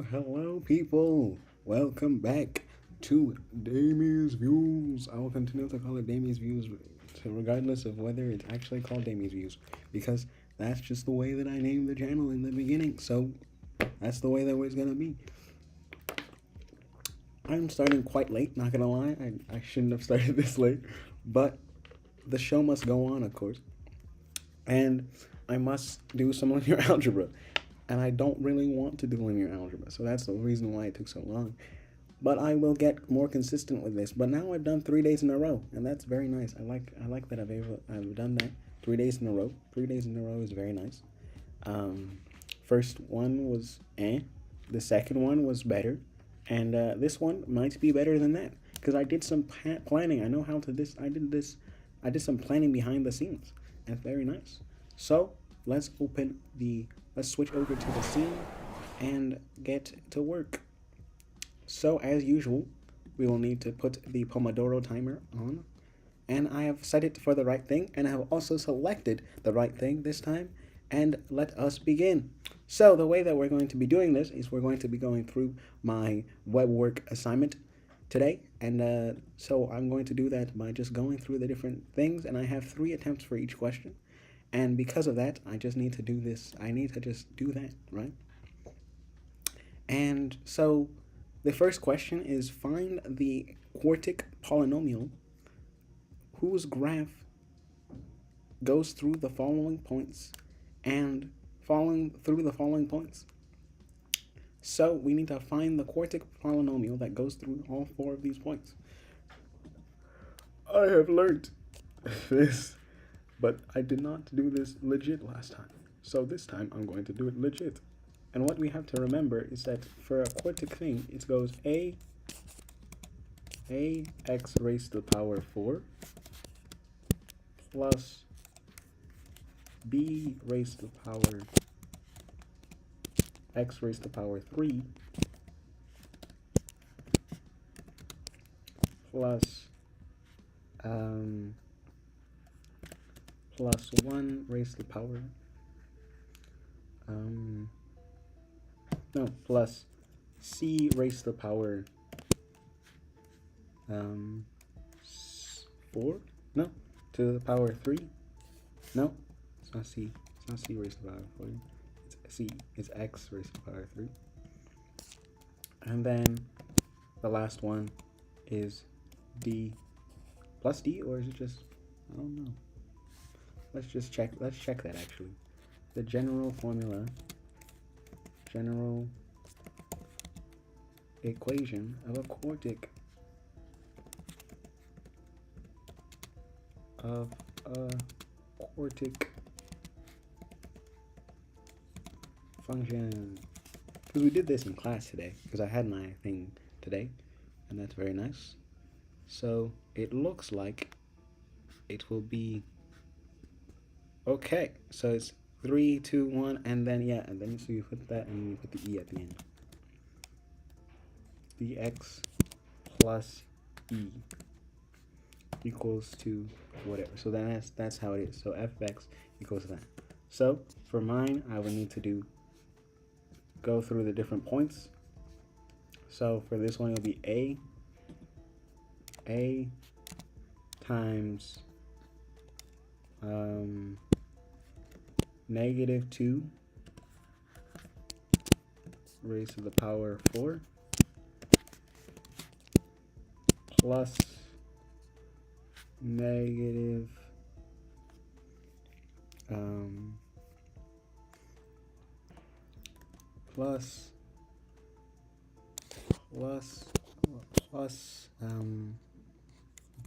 Hello, people. Welcome back to Damie's Views. I will continue to call it Damie's Views, regardless of whether it's actually called Damie's Views, because that's just the way that I named the channel in the beginning. So that's the way that it's gonna be. I'm starting quite late. Not gonna lie, I shouldn't have started this late, but the show must go on, of course, and I must do some linear algebra. And I don't really want to do linear algebra, so that's the reason why it took so long. But I will get more consistent with this. But now I've done 3 days in a row, and that's very nice. I like that I've done that 3 days in a row. 3 days in a row is very nice. First one was the second one was better, and this one might be better than that because I did some planning. I know how to this. I did some planning behind the scenes. That's very nice. So let's switch over to the scene and get to work. So as usual, we will need to put the Pomodoro timer on, and I have set it for the right thing, and I have also selected the right thing this time, and let us begin. So the way that we're going to be doing this is we're going to be going through my web work assignment today, and so I'm going to do that by just going through the different things, and I have 3 attempts for each question. And because of that, I just need to do this. I need to just do that, right? And so the first question is find the quartic polynomial whose graph goes through the following points and following through the following points. So we need to find the quartic polynomial that goes through all 4 of these points. I have learned this, but I did not do this legit last time. So this time I'm going to do it legit. And what we have to remember is that for a quartic thing, it goes ax raised to the power 4 plus b raised to the power x raised to the power 3 plus 1 raised to the power plus c raised to the power 4 to the power 3. No, it's not c raised to the power 4. It's x raised to the power 3. And then the last one is d plus d, or is it just, I don't know. Let's check that actually. The general equation of a quartic function. Because we did this in class today, because I had my thing today, and that's very nice. So it looks like it will be okay. So it's 3, 2, 1, and then so you put that and you put the e at the end. Dx plus e equals to whatever. So that's how it is. So fx equals that. So for mine, I would need to go through the different points. So for this one, it'll be a times -2 raised to the power 4 plus negative plus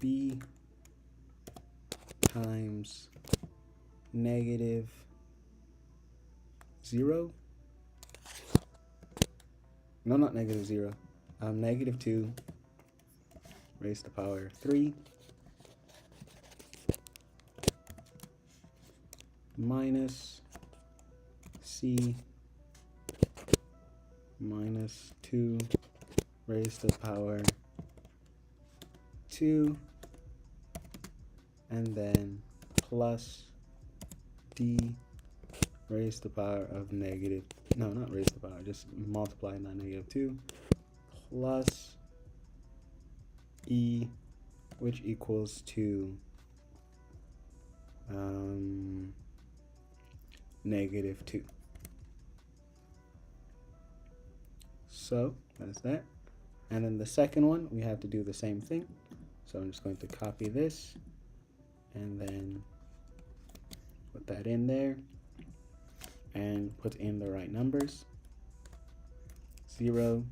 b times -0. No, not -0. -2 raised to the power 3 minus c minus 2 raised to the power 2, and then plus d raised to the power of -2. no, not raised to the power, just multiply by -2 plus e, which equals to -2. So that's that. And then the second one, we have to do the same thing. So I'm just going to copy this and then put that in there and put in the right numbers. 0,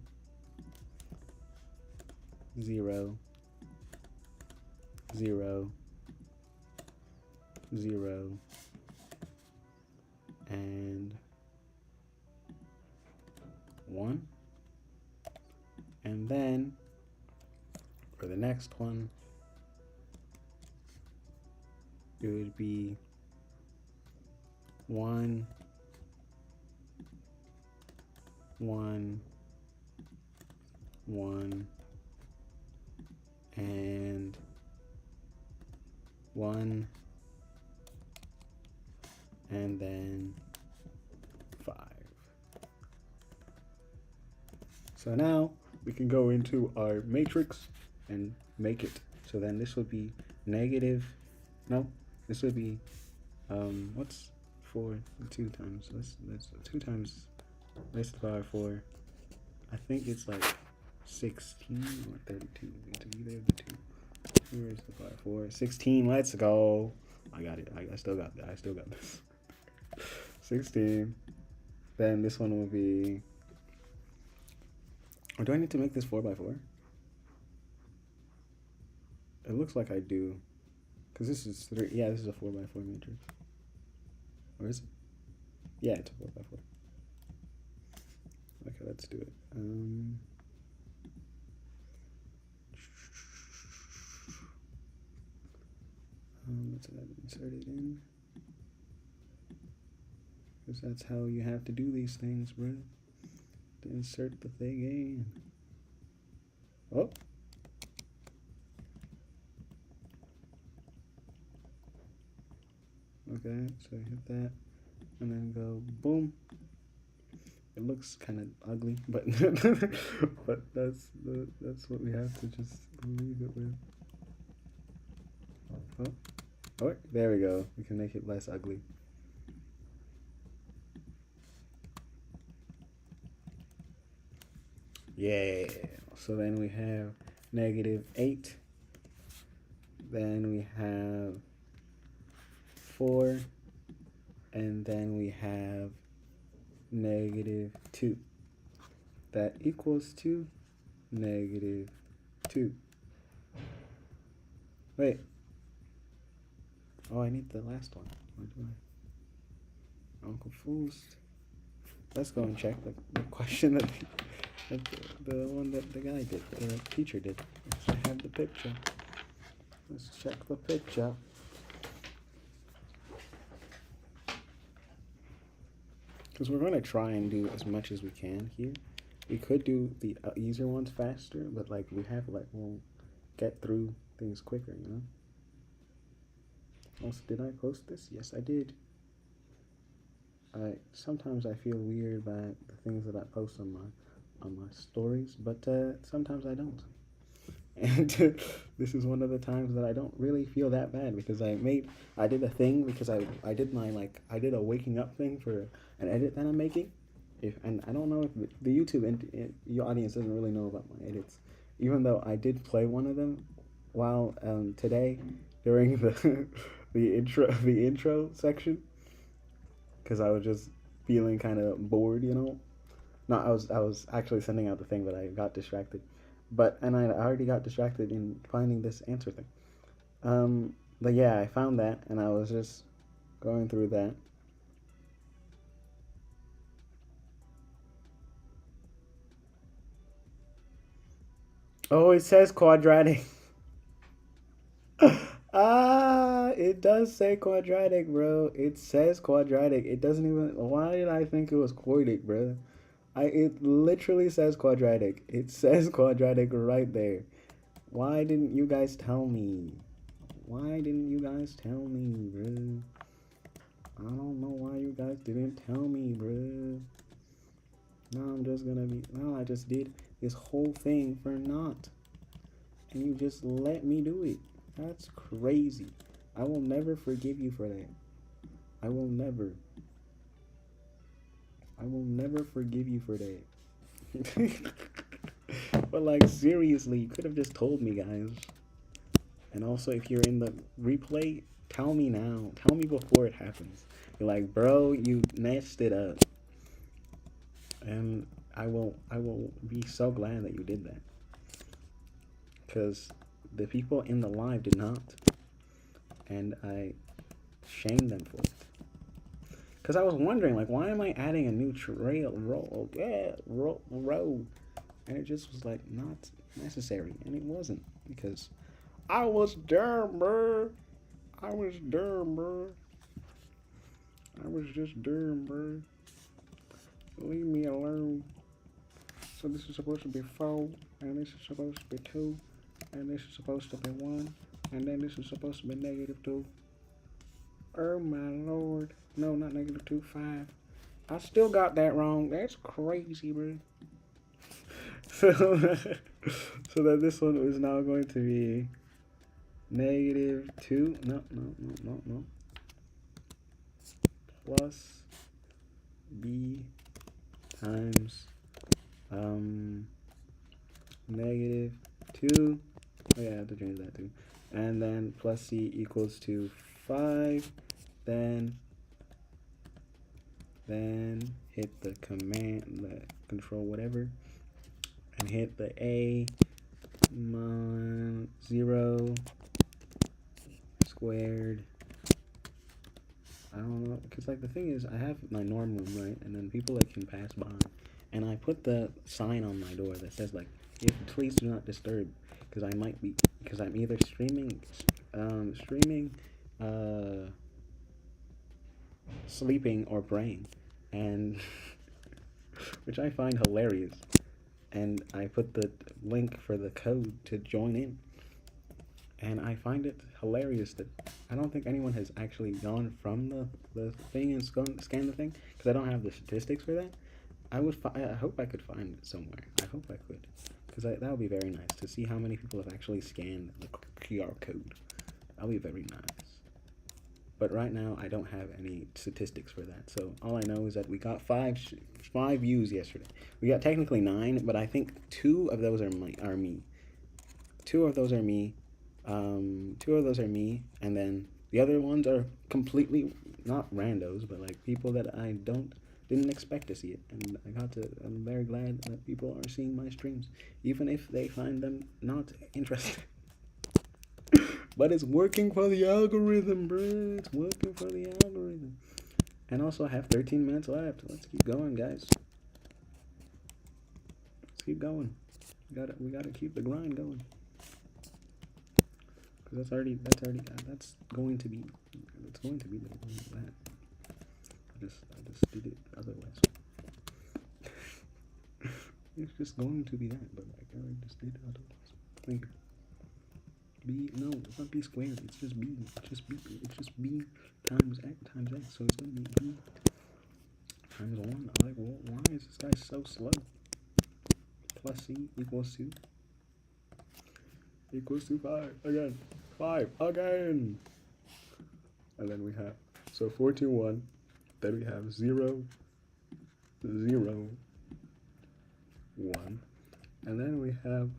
0, 0, 0, and 1. And then for the next one, it would be 1, 1, 1, and 1, and then 5. So now we can go into our matrix and make it. So then this would be negative, no, this would be, what's 4, 2 times, that's 2 times raised to the power 4. I think it's like 16 or 32, it's either of the two. 2 raised to the power 4, 16, let's go. I got it, I still got that, I still got this. 16, then this one will be, or do I need to make this 4 by 4? It looks like I do, because this is 3, yeah, this is a 4 by 4 matrix. Or is it? Yeah, it's a 4 by 4. Okay, let's do it. Let's insert it in. Because that's how you have to do these things, bro. To insert the thing in. Oh. Okay, so hit that, and then go boom. It looks kind of ugly, but but that's what we have to just leave it with. Oh, there we go. We can make it less ugly. Yeah. So then we have -8. Then we have 4, and then we have -2. That equals to -2. Wait. Oh, I need the last one. What do I'm confused. Let's go and check the question that the one that the guy did, the teacher did. I have the picture. Let's check the picture. Because we're going to try and do as much as we can here. We could do the easier ones faster, but like we'll get through things quicker, you know? Also, did I post this? Yes, I did. Sometimes I feel weird by the things that I post on my stories, but sometimes I don't. And this is one of the times that I don't really feel that bad, because I did a thing, because I did a waking up thing for an edit that I'm making. And I don't know if the YouTube your audience doesn't really know about my edits, even though I did play one of them while today during the intro section, because I was just feeling kind of bored, you know. No, I was actually sending out the thing, but I got distracted. And I already got distracted in finding this answer thing. But yeah, I found that, and I was just going through that. Oh, it says quadratic. It does say quadratic, bro. It says quadratic. It doesn't even. Why did I think it was quadratic, bro? It literally says quadratic. It says quadratic right there. Why didn't you guys tell me? Why didn't you guys tell me, bro? I don't know why you guys didn't tell me, bro. Now I just did this whole thing for naught. And you just let me do it. That's crazy. I will never forgive you for that. I will never. I will never forgive you for that. But like seriously, you could have just told me, guys. And also, if you're in the replay, tell me now. Tell me before it happens. You're like, bro, you messed it up. And I will be so glad that you did that. Because the people in the live did not. And I shamed them for it. Because I was wondering, like, why am I adding a new row? And it just was like not necessary. And it wasn't. Because I was dumb, bro. I was dumb, bro. I was just dumb, bro. Leave me alone. So this is supposed to be 4, and this is supposed to be 2, and this is supposed to be 1, and then this is supposed to be -2. Oh my lord. No, not -2, 5. I still got that wrong. That's crazy, bro. So, so that this one is now going to be -2. No. Plus b times -2. Oh yeah, I have to change that too. And then plus c equals to 5. Then hit the command, the control whatever, and hit the A 0 squared. I don't know, because like the thing is, I have my norm room, right, and then people that can pass by, and I put the sign on my door that says like, if please do not disturb, because I might be, because I'm either streaming, sleeping, or praying, and which I find hilarious. And I put the link for the code to join in. And I find it hilarious that I don't think anyone has actually gone from the thing and scanned the thing, because I don't have the statistics for that. I hope I could find it somewhere. I hope I could, because that would be very nice to see how many people have actually scanned the QR code. That would be very nice. But right now, I don't have any statistics for that. So all I know is that we got five views yesterday. We got technically 9, but I think 2 of those are me. 2 of those are me. 2 of those are me, and then the other ones are completely not randos, but like people that I didn't expect to see it. And I'm very glad that people are seeing my streams, even if they find them not interesting. But it's working for the algorithm, bro. It's working for the algorithm. And also, I have 13 minutes left. Let's keep going, guys. Let's keep going. We gotta keep the grind going. Cause that's going to be that. I just did it otherwise. It's just going to be that, but like I just did it otherwise. Thank you. No, it's not b squared. It's just b. It's just b times x. So it's gonna be b times 1. I'm like, well, why is this guy so slow? Plus c equals 5 again. 5 again. And then we have 4, 2, 1. Then we have 0, 0, 1. And then we have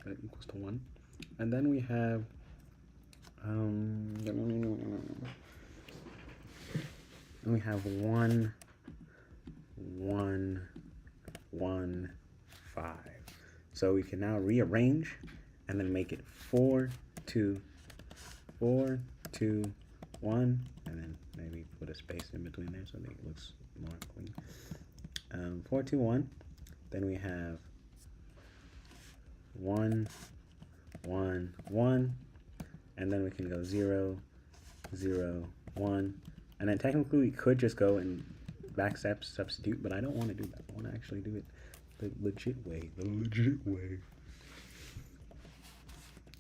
that equals to 1. And then we have and we have 1, 1, 1, 5. So we can now rearrange and then make it 4, 2, 4, 2, 1, and then maybe put a space in between there so that it looks more clean. 4, 2, 1. Then we have 1, 1, 1, and then we can go 0, 0, 1, and then technically we could just go and backstep substitute, but I don't want to do that. I want to actually do it the legit way.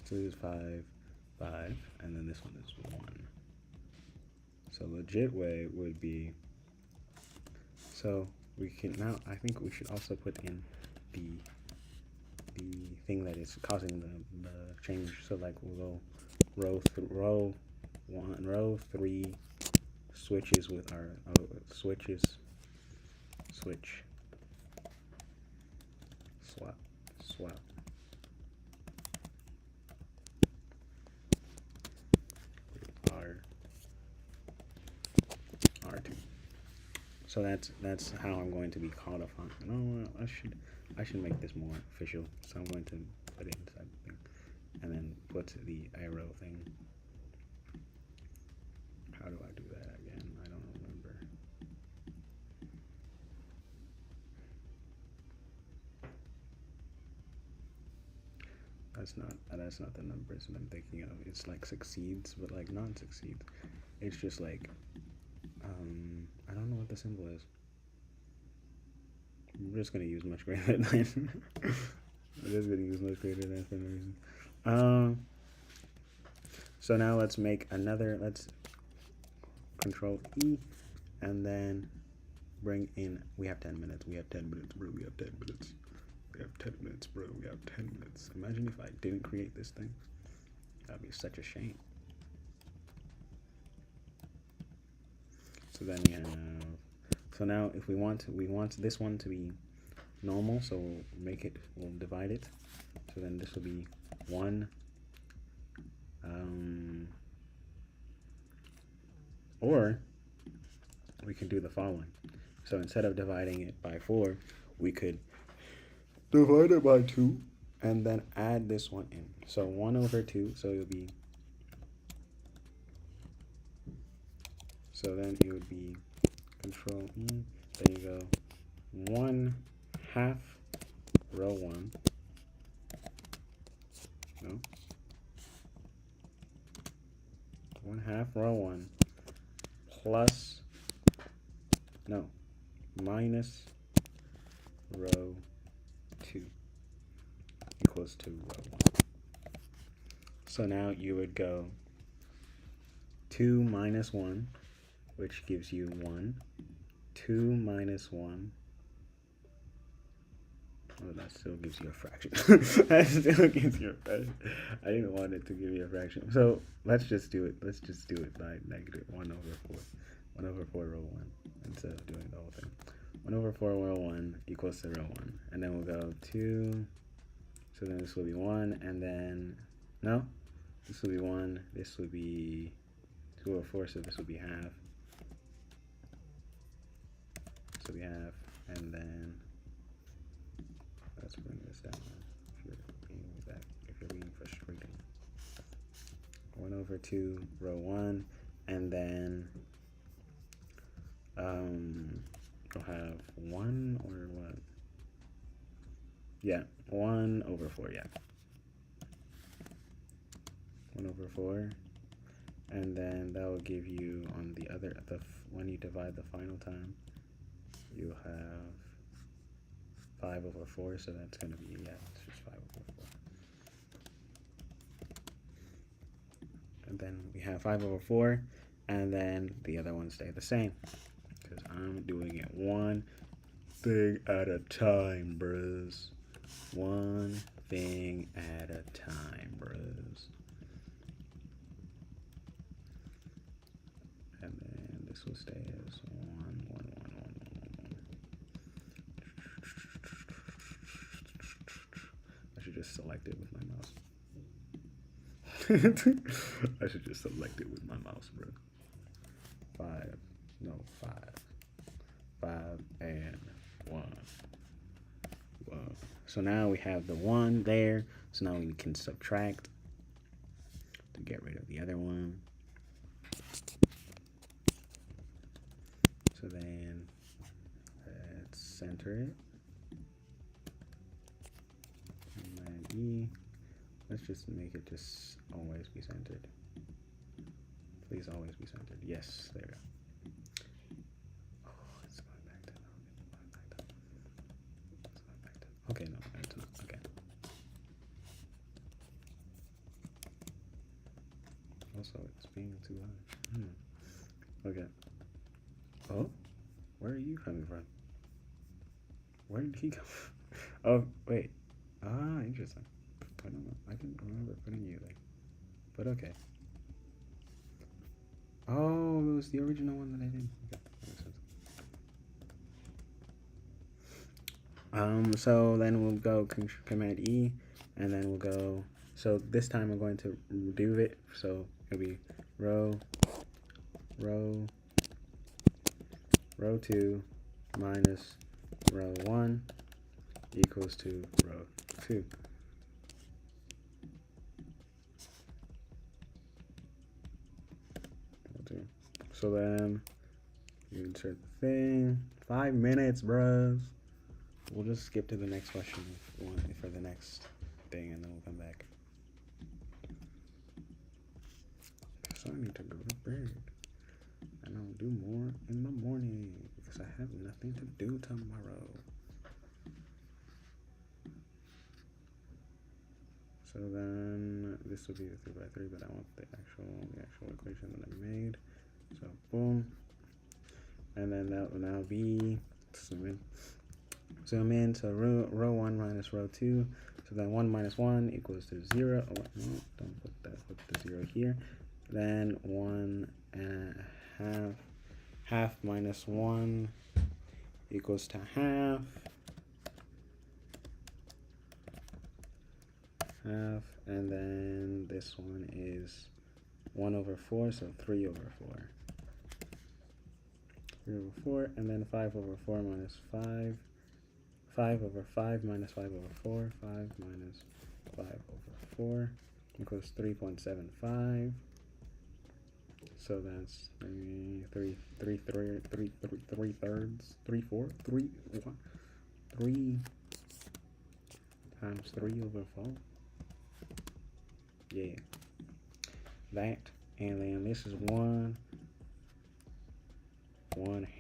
So this is 5, 5, and then this one is 1. So legit way would be So we can now, I think we should also put in the thing that is causing the change. So like we'll go row 3 switches with our switch swap R2. So that's how I'm going to be codifying. No, I should make this more official. So I'm going to put it inside the thing, and then put the arrow thing. How do I do that again? I don't remember. That's not the numbers that I'm thinking of. It's like succeeds, but like non-succeeds. It's just like I don't know what the symbol is. I'm just gonna use much greater than 9. I'm just gonna use much greater than for no reason. So now let's make another. Let's Control E, and then bring in. We have 10 minutes. We have 10 minutes, bro. We have 10 minutes. We have 10 minutes, bro. We have 10 minutes. Imagine if I didn't create this thing. That'd be such a shame. So then we have. So now, if we want this one to be normal, so we'll divide it. So then this will be 1. Or we can do the following. So instead of dividing it by 4, we could divide it by 2 and then add this one in. So 1/2, so it'll be. So then it would be Control E. Then you go 1/2 row 1. No. 1/2 row 1 plus, no, minus row 2 equals to row 1. So now you would go 2 minus 1, which gives you 1. 2 minus 1. Oh, that still gives you a fraction. That still gives you a fraction. I didn't want it to give you a fraction. So let's just do it. Let's just do it by negative 1/4. 1/4 row 1 instead of doing the whole thing. 1/4 row 1 equals to row 1. And then we'll go 2. So then this will be 1. And then, no, this will be 1. This will be 2/4. So this will be half. This will be half. And then let's bring this down if you're being frustrating. 1/2 row 1, and then we'll have 1 or what? Yeah, 1/4. Yeah, 1/4, and then that will give you on the other when you divide the final time, you have 5/4, so that's going to be, yeah, it's just 5/4. And then we have 5/4, and then the other ones stay the same, because I'm doing it one thing at a time, bros. One thing at a time, bros. And then this will stay as 1, 1, 1, 1, 1, 1. I should just select it with my mouse. I should just select it with my mouse, bro. 5 and 1. Wow. So now we have the 1 there. So now we can subtract to get rid of the other one. So then let's center it. And then E. Let's just make it just always be centered. Please always be centered. Yes, there we go. Oh, it's going back to okay, no, it's not. Okay. Also, it's being too loud. Okay. Oh, Where are you coming from? Where did he come from? Oh, wait. Ah, interesting. I don't know. I didn't remember putting you there. But okay. Oh, it was the original one that I did. Okay, that makes sense. So then we'll go Command E, and then we'll go. So this time I'm going to do it. So it'll be row 2 minus row 1 equals to row 2. So then you insert the thing. 5 minutes, bros. We'll just skip to the next question for the next thing, and then we'll come back. So I need to go to bed, and I'll do more in the morning because I have nothing to do tomorrow. So then this will be the 3 by 3, but I want the actual equation that I made. So boom, and then that will now be zoom in. So row 1 minus row 2. So then 1 minus 1 equals to 0. Oh, no, don't put that. Put the 0 here. Then 1 and a half. Half minus 1 equals to half. Half, and then this one is 1 over 4, so 3 over 4. 3 over 4, and then 5 over 4 minus 5. 5 over 5 minus 5 over 4. 5 minus 5 over 4 equals 3.75. So that's 3 times 3 over 4. Yeah, that, and then this is 1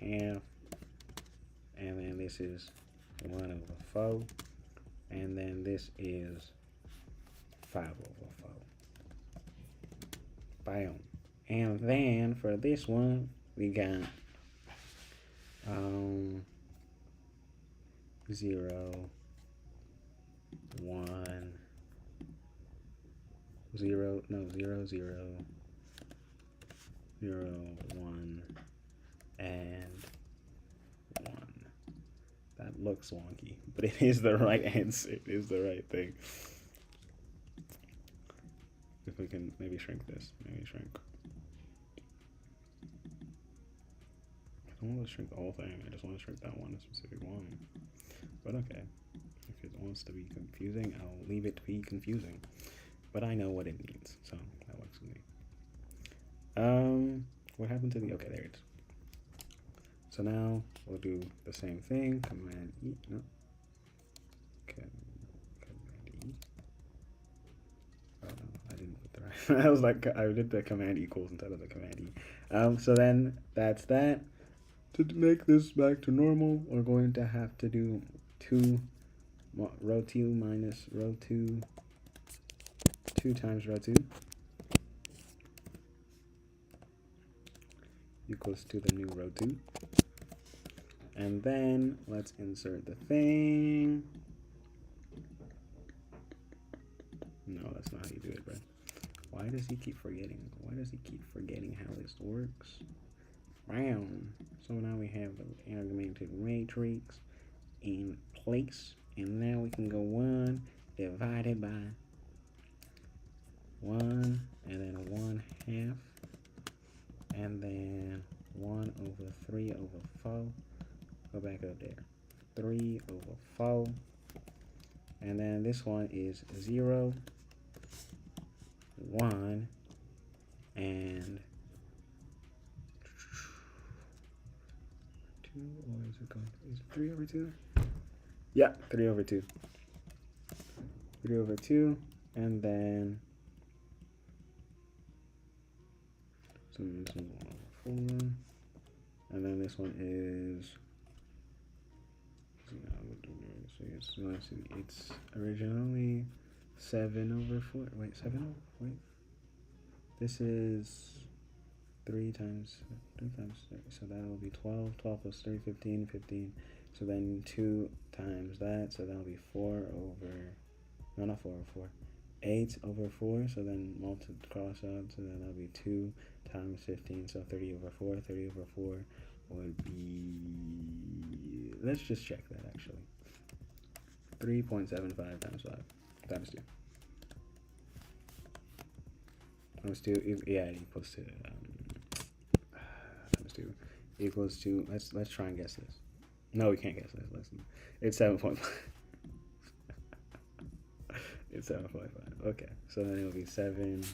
half, and then this is 1 over 4, and then this is 5 over 4. Bam. And then for this one, we got 0, 1, 0, no, 0, 0, 0, 1, and 1. That looks wonky, but it is the right answer. It is the right thing. If we can maybe shrink this, maybe shrink. I don't want to shrink the whole thing. I just want to shrink that one specific one. But okay, if it wants to be confusing, I'll leave it to be confusing. But I know what it means, so that works for me. What happened to the? Okay, there it is. So now we'll do the same thing. Command E. No. Command E. Oh no, I didn't put the right. I was like, I did the command equals instead of the command E. So then that's that. To make this back to normal, we're going to have to do row 2 minus row 2. 2 times row 2 equals to the new row 2. And then let's insert the thing. No, that's not how you do it, bro. Why does he keep forgetting? Why does he keep forgetting how this works? Round. So now we have the augmented matrix in place. And now we can go 1 divided by 1, and then 1 half, and then 1 over 3 over 4. Go back up there. 3 over 4. And then this one is 0, 1, and 2, or is it going? Is it 3 over 2? Yeah, 3 over 2. 3 over 2, and then so this one's 1 over 4, and then this one is. So it's originally 7 over 4. Wait, 7 over. Wait. This 3 times 3 times 3, so that will be 12. 12 plus 3, 15. 15. So then 2 times that, so that'll be 4 over, no, not 4 over 4, 8 over 4. So then multiply cross out, so then that'll be 2 times 15. So 30 over 4. 30 over 4 would be, let's just check that actually. 3.75 times 5 times 2. Times 2, yeah, it equals to, times 2 equals to, let's try and guess this. No, we can't guess this. Listen, it's 7.5. It's 7.5. Okay, so then it'll be 7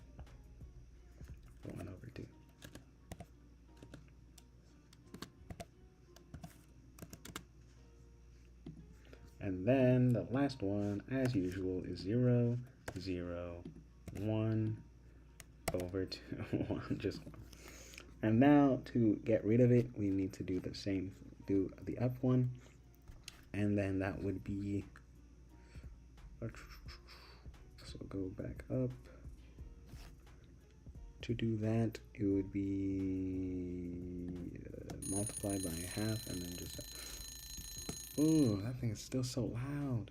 1 over 2. And then the last one, as usual, is 0, 0, 1 over 2, 1, just 1. And now to get rid of it, we need to do the same, do the up one, and then that would be, so go back up. To do that, it would be multiplied by half, and then just, ooh, that thing is still so loud.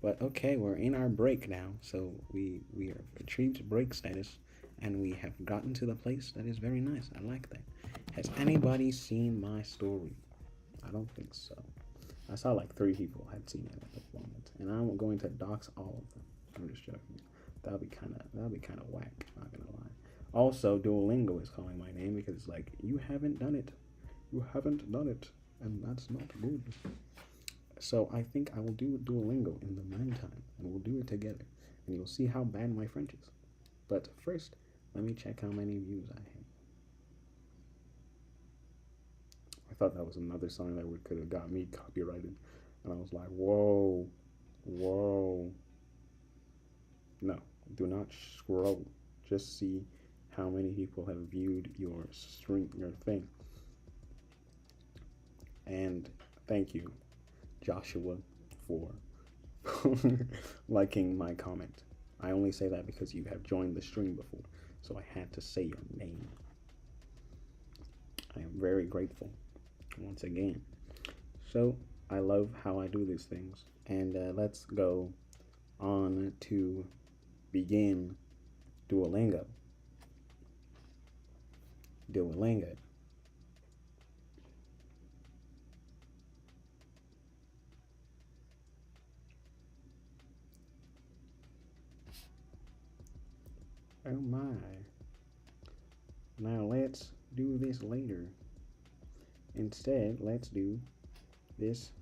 But okay, we're in our break now, so we have achieved break status, and we have gotten to the place that is very nice. I like that. Has anybody seen my story? I don't think so. I saw like 3 people had seen it at the moment, and I'm going to dox all of them. I'm just joking. That'll be kind of whack. Not gonna lie. Also, Duolingo is calling my name because it's like, you haven't done it. You haven't done it, and that's not good. So I think I will do Duolingo in the meantime, and we'll do it together, and you'll see how bad my French is. But first, let me check how many views I have. I thought that was another song that could have got me copyrighted, and I was like, whoa, whoa. No, do not scroll. Just see how many people have viewed your thing. And thank you, Joshua, for liking my comment. I only say that because you have joined the stream before, so I had to say your name. I am very grateful once again. So I love how I do these things, and let's go on to begin Duolingo. Duolingo. Oh my. Now let's do this later. Instead, let's do this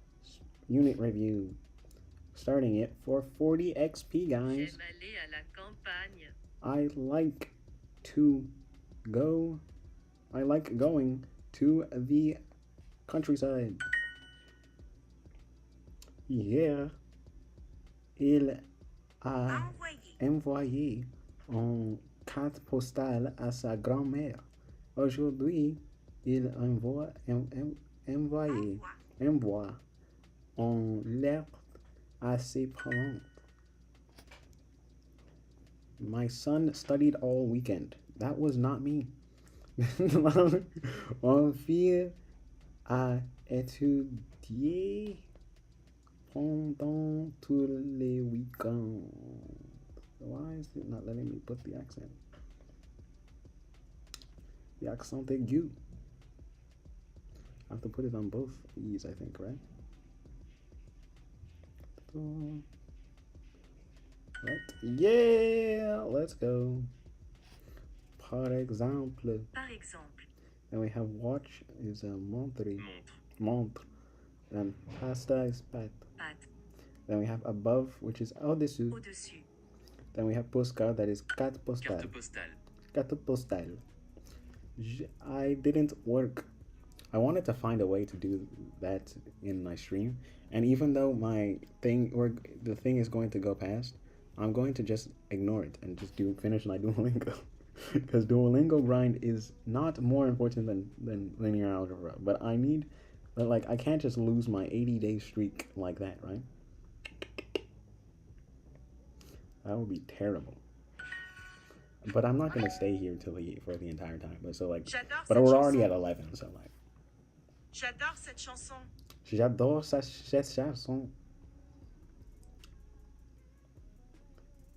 unit review. Starting it for 40 XP, guys. I like going to the countryside. Hier, il a envoyé une carte postale à sa grand-mère. Aujourd'hui, il envoie en lettre à ses parents. My son studied all weekend. That was not me. Mon fils a étudié pendant tous les week-ends. Why is it not letting me put the accent? The accent aigu. I have to put it on both E's, I think, right? Right. Yeah, let's go. Par exemple. Then we have watch is a montre. Then pasta is pâte. Then we have above, which is au-dessus. Then we have postcard, that is carte postale. Carte postale. I didn't work. I wanted to find a way to do that in my stream, and even though my thing or the thing is going to go past, I'm going to just ignore it and just finish my Duolingo. Because Duolingo grind is not more important than linear algebra, but I can't just lose my 80-day streak like that, right? That would be terrible. But I'm not gonna stay here for the entire time. But so like, J'adore but cette we're already chanson. at 11, so like, J'adore cette chanson. j'adore cette chanson.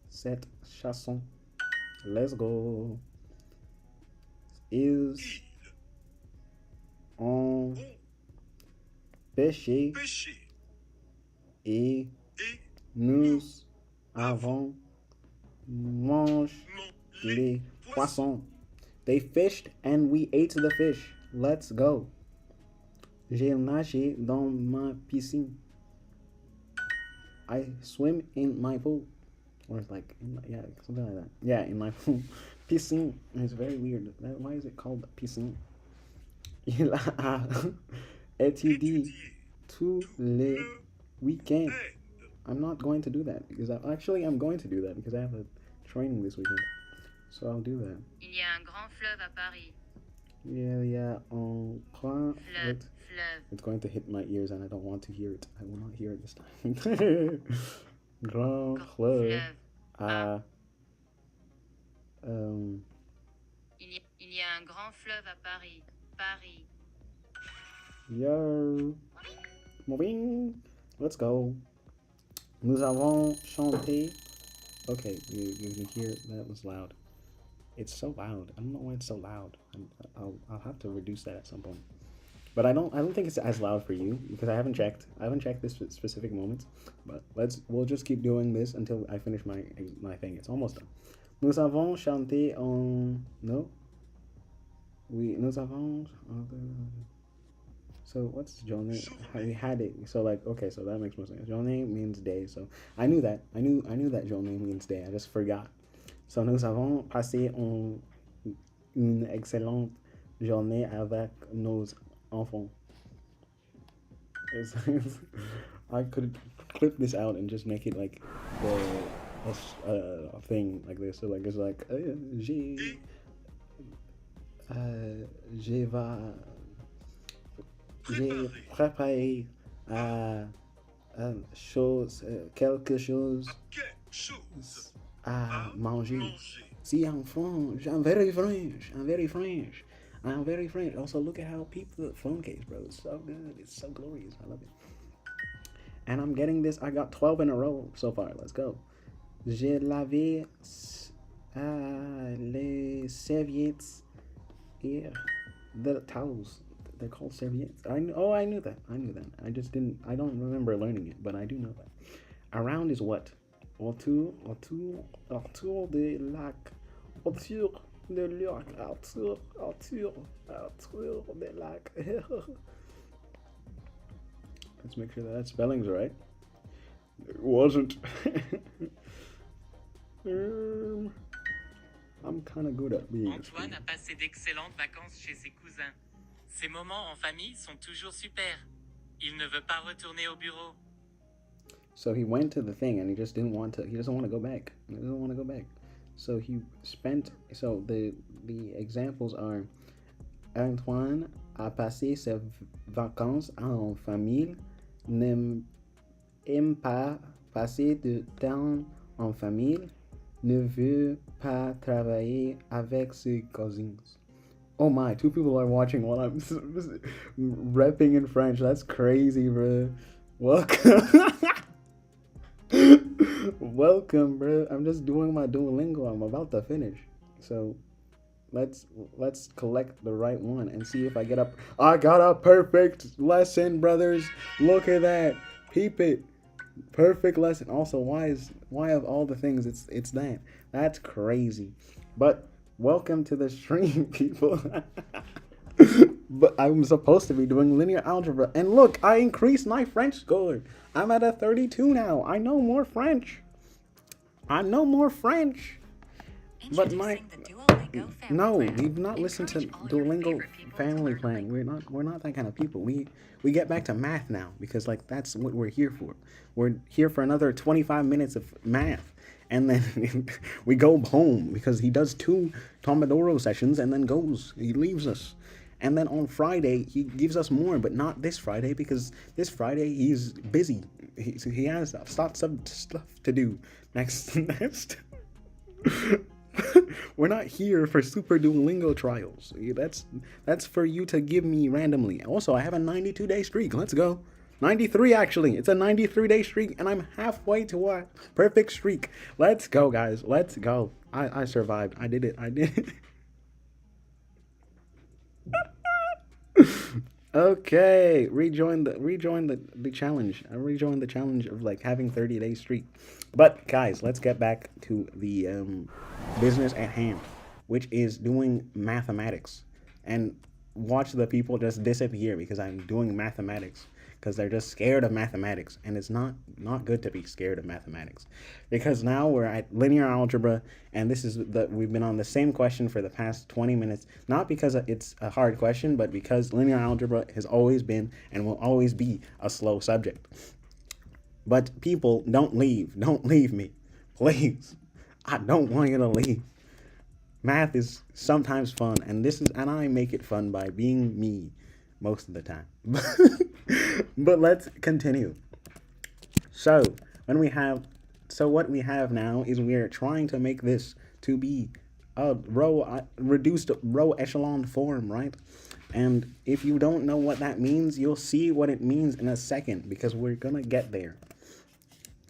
Cette chanson. Let's go. Is on pêché et nous avons mangé les poissons. They fished and we ate the fish. Let's go. J'ai nagé dans ma piscine. I swim in my pool. Or it's like, yeah, something like that. Yeah, in my pool. Piscine. It's very weird. Why is it called piscine? Il a étudié tous les weekends. I'm not going to do that because I'm going to do that because I have a training this weekend. So I'll do that. Il y a un grand fleuve à Paris. Yeah, on point. Fleuve. It's going to hit my ears and I don't want to hear it. I will not hear it this time. Grand fleuve. Il y a un grand fleuve à Paris. Paris. Yo. Moving. Let's go. Nous avons chanté. Okay, you can hear that was loud. It's so loud. I don't know why it's so loud. I'll have to reduce that at some point. But I don't think it's as loud for you because I haven't checked. I haven't checked this specific moments. But we'll just keep doing this until I finish my thing. It's almost done. Nous avons chanté en no. Nous avons. So what's journée? We had it. So like okay, so that makes more sense. Journée means day. So I knew that. I knew that journée means day. I just forgot. So nous avons passé une excellente journée avec nos enfants. I could clip this out and just make it like a thing like this. So like it's like j'ai préparé quelque chose à manger. See, I'm French. I'm very French. I'm very French. Also, look at how peep the phone case, bro. It's so good. It's so glorious. I love it. And I'm getting this. I got 12 in a row so far. Let's go. J'ai lavé les serviettes here. The towels. They're called serviettes. I knew that. I just didn't. I don't remember learning it, but I do know that. Around is what? Autour de lac. Autour de lac. Autour de lac. Let's make sure that spelling's right. It wasn't. I'm kind of good at being. Antoine a passé d'excellentes vacances chez ses cousins. Ces moments en famille sont toujours super. Il ne veut pas retourner au bureau. So he went to the thing and he doesn't want to go back. So he spent, so the examples are Antoine a passé ses vacances en famille, n'aime pas passer de temps en famille, ne veut pas travailler avec ses cousins. Oh my, 2 people are watching while I'm repping in French. That's crazy, bro. Welcome. Welcome, bro. I'm just doing my Duolingo. I'm about to finish. So let's collect the right one and see if I get up. I got a perfect lesson, brothers. Look at that. Peep it. Perfect lesson. Also, why of all the things it's that. That's crazy. But welcome to the stream, people. But I'm supposed to be doing linear algebra. And look, I increased my French score. I'm at a 32 now. I know more French. But no, we've not listened to Duolingo family plan. We're not that kind of people. We get back to math now because like that's what we're here for. We're here for another 25 minutes of math. And then we go home because he does 2 Pomodoro sessions and then he leaves us. And then on Friday, he gives us more, but not this Friday because this Friday he's busy. He has lots of stuff to do. Next. We're not here for Super Duolingo trials. That's for you to give me randomly. Also, I have a 92-day streak. Let's go. 93 actually. It's a 93-day streak, and I'm halfway to a perfect streak. Let's go, guys. Let's go. I survived. I did it. I did it. Okay, rejoin the challenge. I rejoined the challenge of like having 30-day streak. But guys, let's get back to the business at hand, which is doing mathematics. And watch the people just disappear because I'm doing mathematics because they're just scared of mathematics, and it's not good to be scared of mathematics because now we're at linear algebra, and this is we've been on the same question for the past 20 minutes, not because it's a hard question, but because linear algebra has always been and will always be a slow subject. But people, don't leave me, please. I don't want you to leave. Math is sometimes fun, and I make it fun by being me most of the time. But let's continue. So what we have now is we are trying to make this to be a reduced row echelon form, right? And if you don't know what that means, you'll see what it means in a second because we're gonna get there.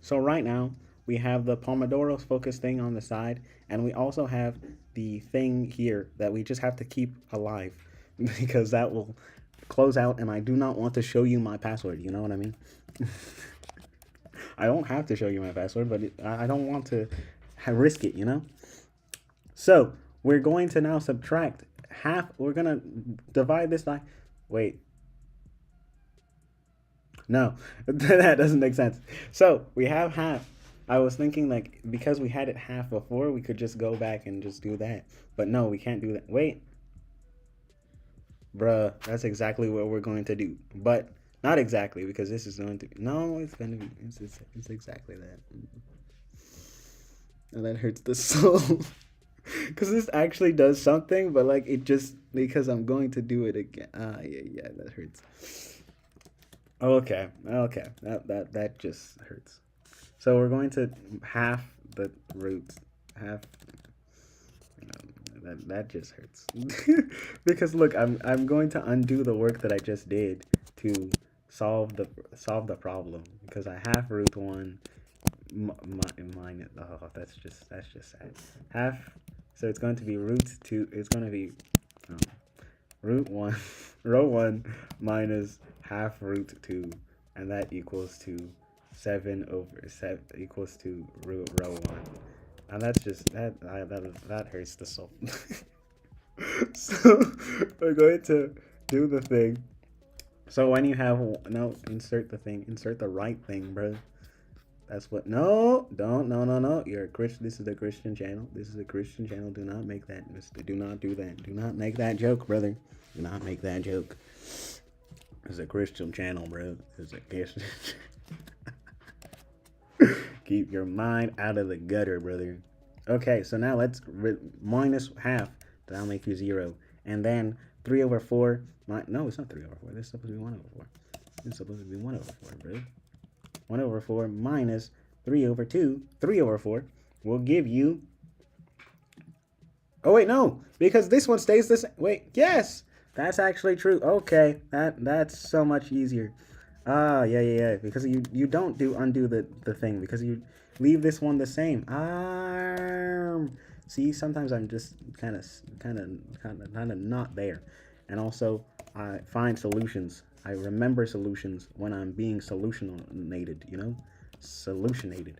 So right now we have the Pomodoro focus thing on the side, and we also have the thing here that we just have to keep alive because that will close out, and I do not want to show you my password. You know what I mean? I don't have to show you my password, but I don't want to risk it, you know? So we're going to now subtract half. We're going to divide this by... Wait. No, that doesn't make sense. So we have half. I was thinking like because we had it half before, we could just go back and just do that. But no, we can't do that. Wait. Bruh, that's exactly what we're going to do. But not exactly, because this is going to... No, it's going to be... It's exactly that. And that hurts the soul. Because this actually does something, but like it just... Because I'm going to do it again. Yeah, that hurts. Okay. That just hurts. So we're going to half the roots. Half... That just hurts. Because look, I'm going to undo the work that I just did to solve the problem, because I have root 1 minus... Oh, that's just sad. Half, so it's going to be root 2. It's going to be root 1 row 1 minus half root 2, and that equals to 7 over 7 equals to row 1. And that's just that hurts the soul. So we're going to do the thing. So when you have insert the right thing, bro. That's what... No. You're a Christian. This is a Christian channel. Do not make that. Do not do that. Do not make that joke, brother. Do not make that joke. It's a Christian channel, bro. It's a Christian. Keep your mind out of the gutter, brother. Okay, so now let's minus half. That'll make you 0. And then 3 over 4. No, it's not 3 over 4. This is supposed to be 1 over 4. This is supposed to be 1 over 4, bro. 1 over 4 minus 3 over 2. 3 over 4 will give you... Oh, wait, no. Because this one stays the same. Wait, yes. That's actually true. Okay, that's so much easier. Yeah. Because you don't undo the thing, because you leave this one the same. See, sometimes I'm just kind of not there. And also, I find solutions. I remember solutions when I'm being solutionated, you know? Solutionated.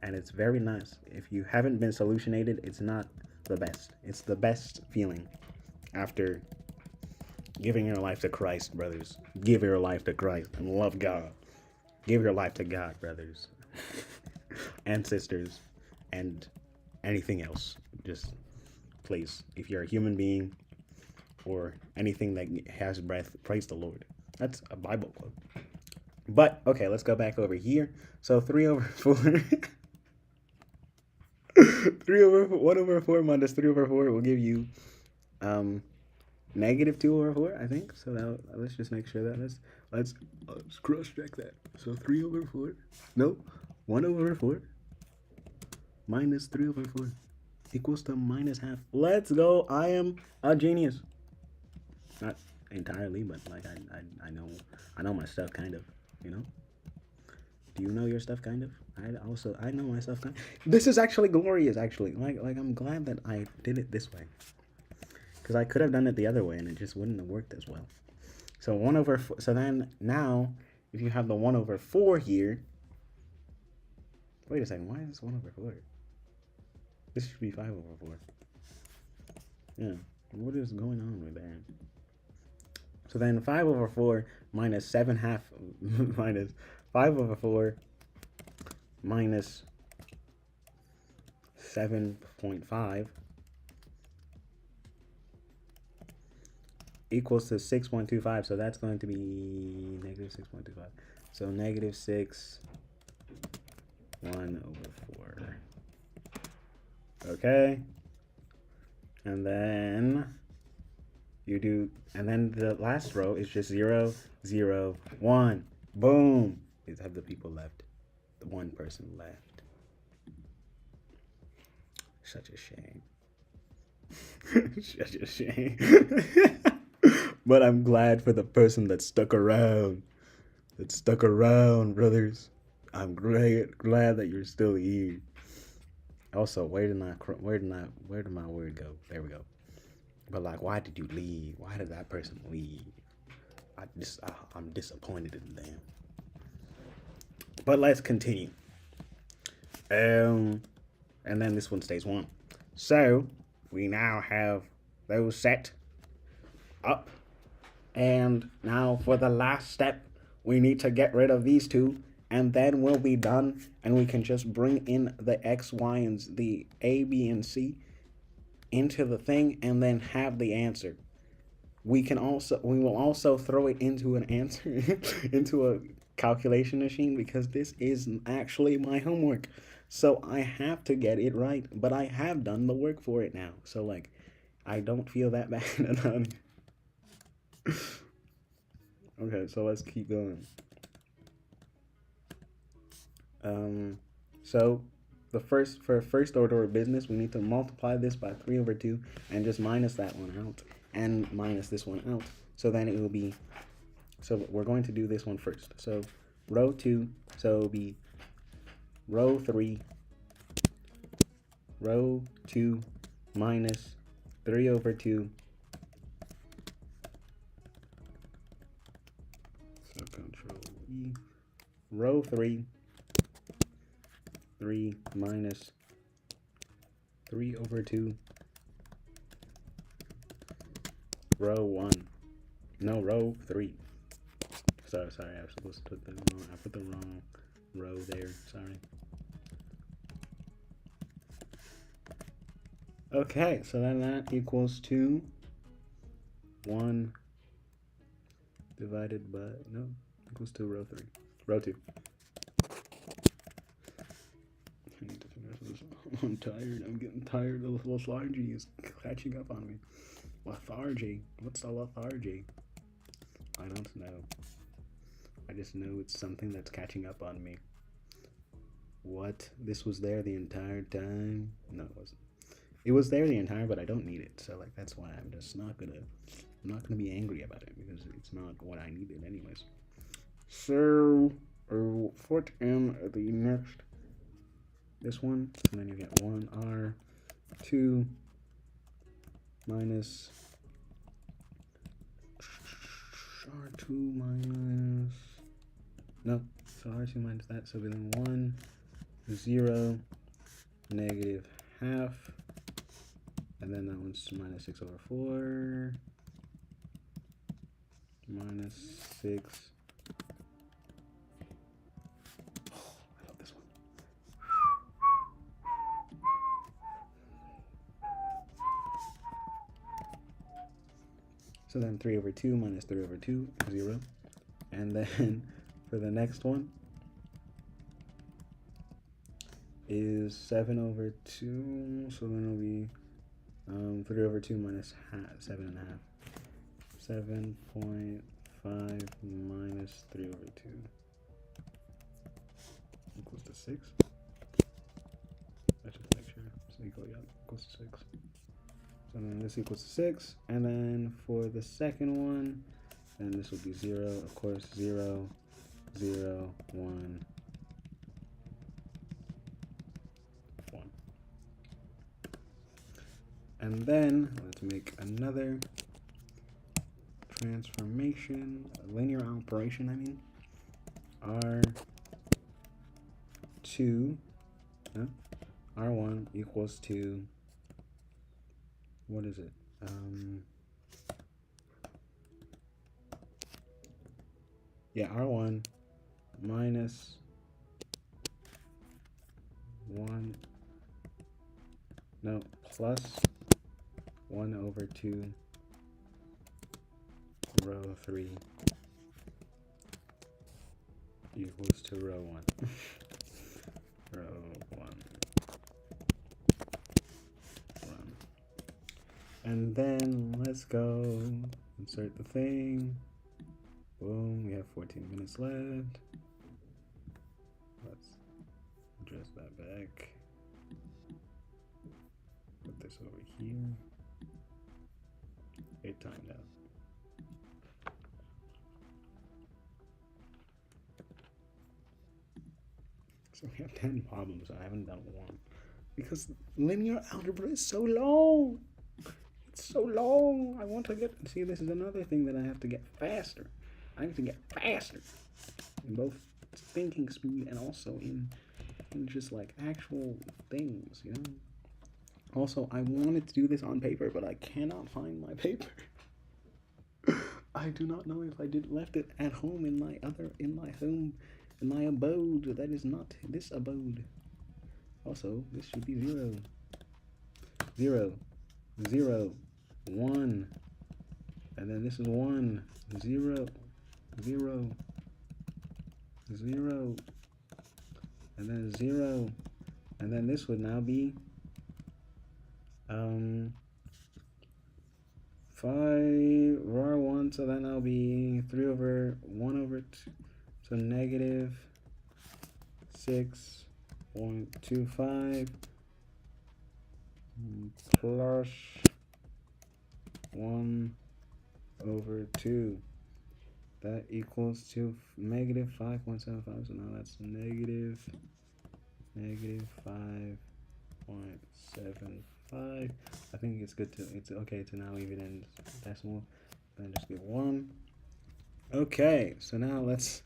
And it's very nice. If you haven't been solutionated, it's not the best. It's the best feeling after giving your life to Christ, brothers. Give your life to Christ and love God. Give your life to God, brothers and sisters, and anything else. Just, please, if you're a human being or anything that has breath, praise the Lord. That's a Bible quote. But, okay, let's go back over here. So 3 over 4... 1 over 4 minus 3 over 4 will give you... negative 2 over 4, I think. So now let's just make sure that let's cross check that. So 3 over 4. No, 1 over 4 minus 3 over 4. equals to minus half. Let's go. I am a genius. Not entirely, but like I know my stuff kind of, you know? Do you know your stuff kind of? I know my stuff kind of. This is actually glorious actually. Like I'm glad that I did it this way. Cuz I could have done it the other way and it just wouldn't have worked as well. So 1 over 4, so then now if you have the 1 over 4 here. Wait a second, why is this 1 over 4? This should be 5 over 4. Yeah, what is going on with that? So then 5 over 4 minus 7 half minus 5 over 4 minus 7.5 equals to 6.25. So that's going to be negative 6.25. So negative 6, 1 over 4. Okay. And then you do, and then the last row is just 0, 0, 1. Boom. These have the people left. The one person left. Such a shame. Such a shame. But I'm glad for the person that stuck around. That stuck around, brothers. I'm glad that you're still here. Also, where did my word go? There we go. But like, why did you leave? Why did that person leave? I'm disappointed in them. But let's continue. And then this one stays 1. So we now have those set up. And now for the last step, we need to get rid of these two. And then we'll be done. And we can just bring in the X, Y, and the A, B, and C into the thing and then have the answer. We will also throw it into an answer, into a calculation machine, because this is actually my homework. So I have to get it right, but I have done the work for it now. So like, I don't feel that bad about it. Okay, so let's keep going. So for first order of business, we need to multiply this by 3 over 2 and just minus that one out and minus this one out. So then it will be, so we're going to do this one first. So row 2, so it'll be row 3, row 2 minus 3 over 2. So control E, row 3 minus 3 over 2, row 1, no, row 3. Sorry, I was supposed to put the wrong, I put the wrong row there, sorry. Okay, so then that equals to 1 divided by, no, equals to row 3, row 2. I need to finish this. I'm tired. I'm getting tired. The lethargy is catching up on me. Lethargy? What's a lethargy? I don't know. I just know it's something that's catching up on me. What? This was there the entire time? No, it wasn't. It was there the entire, but I don't need it. So like, that's why I'm just not gonna be angry about it, because it's not what I needed anyways. So put in the next, this one, and then you get 1 R2 minus R2 minus, no, so R2 minus that, so then 1, 0, negative half, and then that one's minus 6 over 4, minus 6. I love this one. So then 3 over 2 minus 3 over 2, 0. And then for the next one is 7 over 2. So then it'll be 3 over 2 minus 7.5. 7.5 minus 3 over 2 equals to 6. Let's just make sure. equals to 6. So then this equals to 6, and then for the second one, then this would be 0, of course, 0, 0, 1, 1. And then let's make another transformation, a linear operation, I mean. R2, no, R1 equals to, what is it? Yeah, R1 minus 1, no, plus 1 over 2 row 3 equals to row 1. Row 1. Run. And then let's go insert the thing. Boom, we have 14 minutes left. Let's address that back. Put this over here. It timed out. So we have 10 problems. I haven't done one because linear algebra is so long. It's so long. I want to get, see, this is another thing that I have to get faster. I have to get faster in both thinking speed and also in just like actual things, you know. Also, I wanted to do this on paper, but I cannot find my paper. I do not know if I left it at home in my abode. That is not this abode. Also, this should be 0, 0, 0, 1, and then this is 1, 0, 0, 0, and then 0, and then this would now be 5 R1, so then that'll be 3 over 1 over 2, so negative 6.25 plus 1 over 2. That equals to negative 5.75, so now that's negative 5.75. I think it's good to, it's okay to now leave it in decimal, then just get 1. Okay, so now let's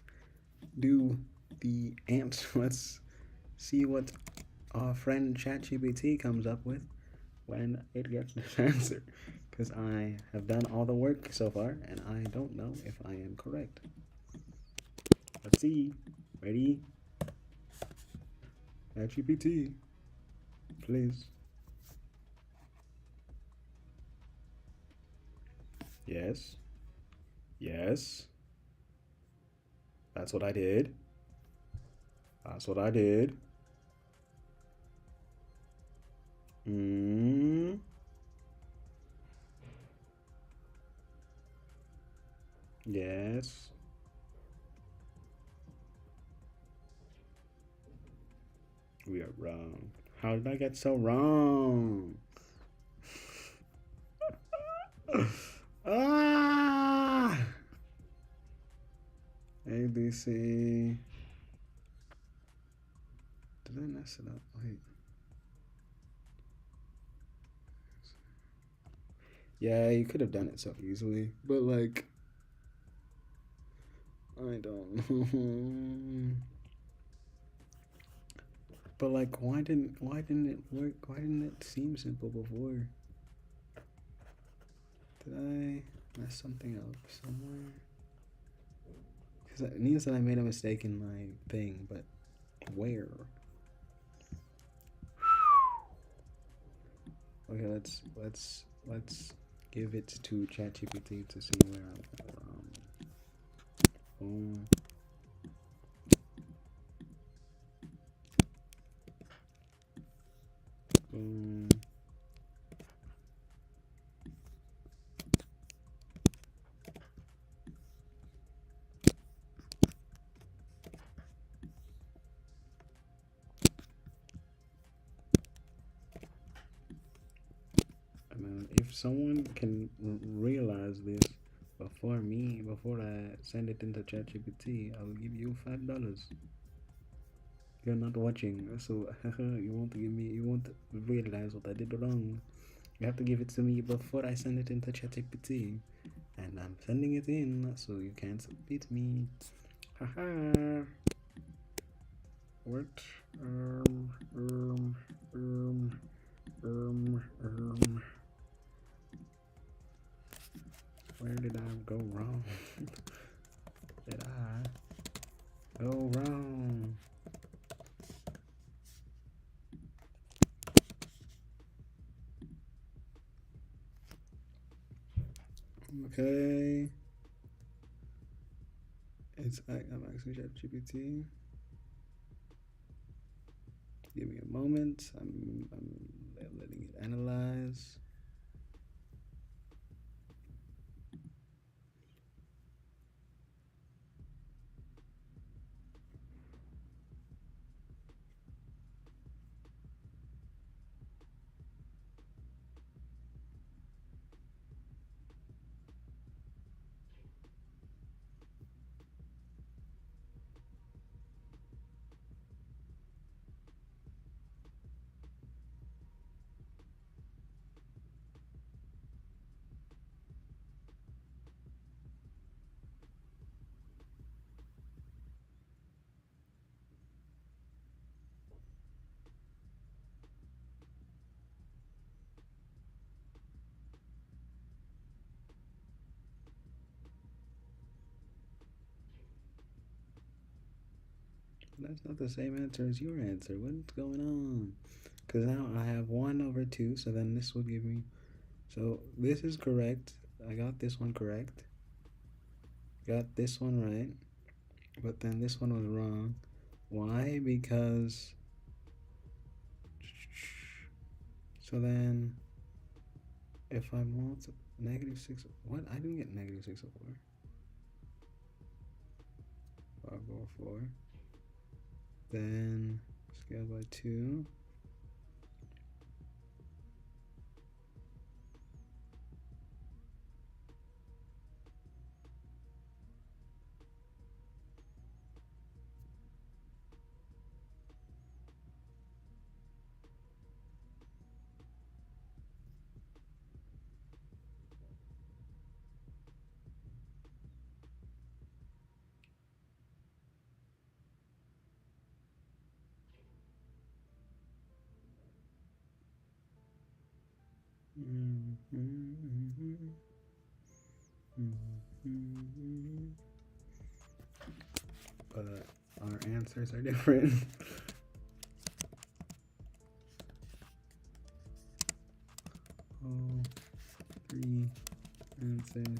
do the answer. Let's see what our friend ChatGPT comes up with when it gets this answer, because I have done all the work so far and I don't know if I am correct. Let's see. Ready? ChatGPT, please. Yes. Yes. That's what I did. That's what I did. Yes. We are wrong. How did I get so wrong? Ah! ABC. Did I mess it up? Wait. Yeah, you could have done it so easily, but like, I don't know. But like, why didn't it work? Why didn't it seem simple before? Did I mess something up somewhere? Because it means that I made a mistake in my thing, but where? Okay, let's give it to ChatGPT to see where I'm wrong. Boom. Boom. someone can realize this before me, before I send it into ChatGPT, I'll give you $5. You're not watching, so you won't realize what I did wrong. You have to give it to me before I send it into ChatGPT, and I'm sending it in, so you can't beat me. Haha. What? Where did I go wrong? Did I go wrong? Okay. I'm asking ChatGPT. Give me a moment. I'm letting it analyze. That's not the same answer as your answer. What's going on? Because now I have 1/2, so then this would give me. So this is correct. I got this one correct. Got this one right. But then this one was wrong. Why? Because. So then. If I multiply. -6. What? I didn't get -6/4. 5/4. Then scale by 2. But our answers are different. All 3 answers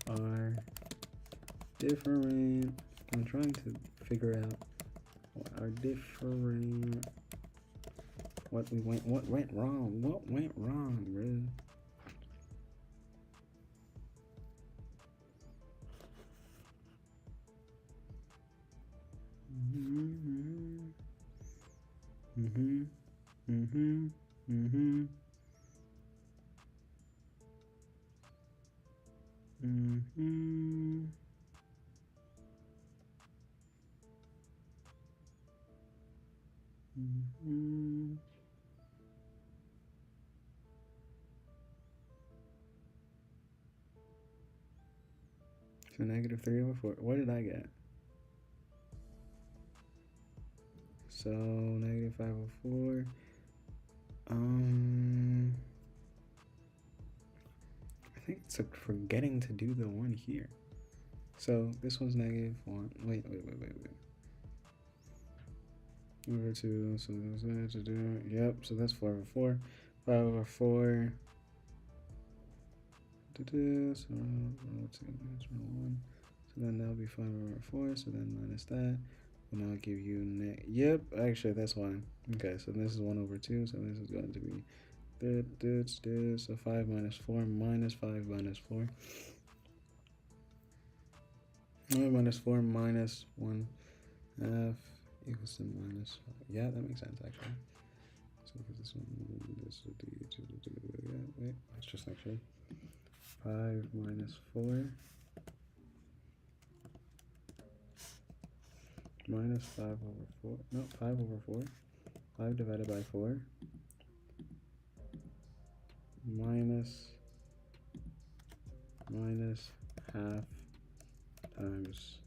are different. I'm trying to figure out what are different. What went wrong? What went wrong, bro? So -3/4. What did I get? So -5/4. I think it's forgetting to do the one here. So this one's -1. Wait. Over 2. So there's that to do. Yep. So that's 4/4. 5/4. So 1. So then that'll be 5/4. So then minus that. And I'll give you yep, actually that's why. Okay, so this is 1/2, so this is going to be so 5 minus 4 minus 5 minus 4. 5 minus 4 minus 1/2 equals to -5. Yeah, that makes sense actually. So for this one, wait, let's just make sure. 5 minus 4 minus 5 over 4. No, 5 over 4. 5 divided by 4 minus half times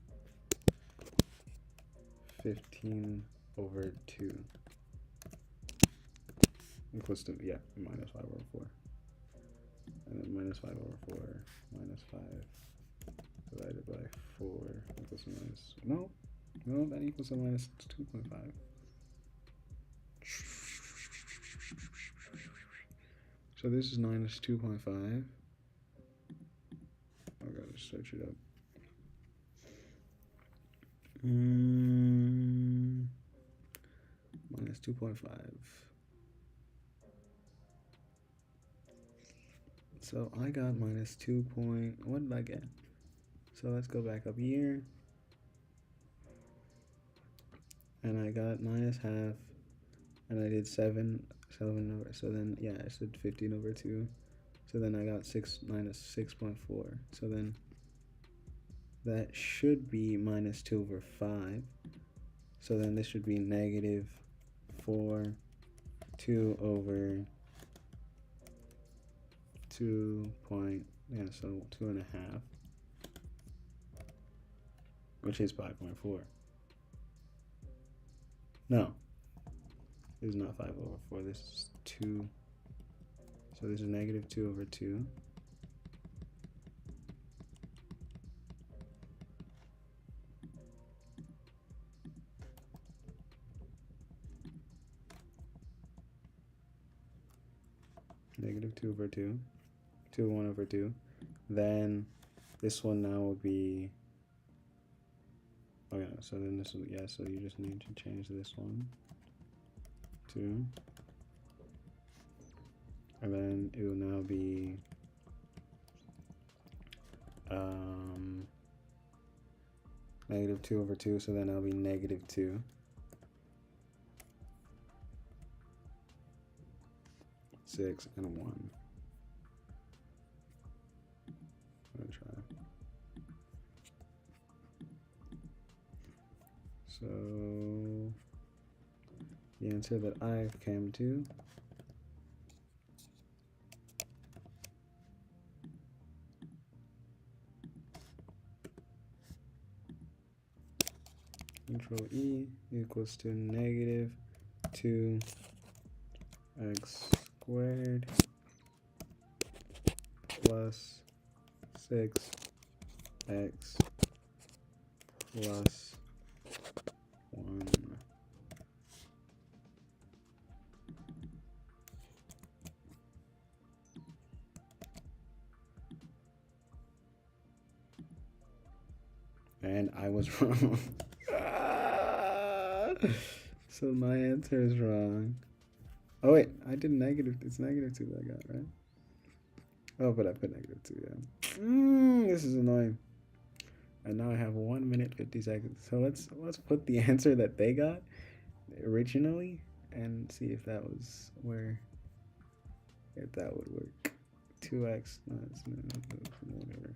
15 over 2 equals to, yeah, minus 5 over 4. And then minus 5 over 4 minus 5 divided by 4 equals to minus, no, that equals to minus 2.5. So this is minus 2.5. I gotta search it up. Minus 2.5. So I got minus 2 point, what did I get? So let's go back up here. And I got minus half, and I did 7 over, so then, yeah, I said 15 over 2. So then I got 6 minus 6.4. So then that should be minus 2 over 5. So then this should be negative 4, 2 over 2 point, yeah, so 2.5, which is 5.4. No, this is not 5 over 4, this is 2. So this is negative 2 over 2. Negative 2 over 2. 1 over 2. Then this one now will be, okay, so then this will, yeah, so you just need to change this one to, and then it will now be negative 2 over 2, so then that'll be negative 2. 6 and 1. I'm gonna try. So the answer that I've come to Control E equals to negative 2x squared plus 6x plus 1. And I was wrong. So my answer is wrong. Oh wait, I did negative. It's negative 2 that I got, right? Oh, but I put negative 2, yeah. This is annoying. And now I have 1 minute 50 seconds. So let's put the answer that they got originally and see if that was where, if that would work. 2x, no, it's whatever.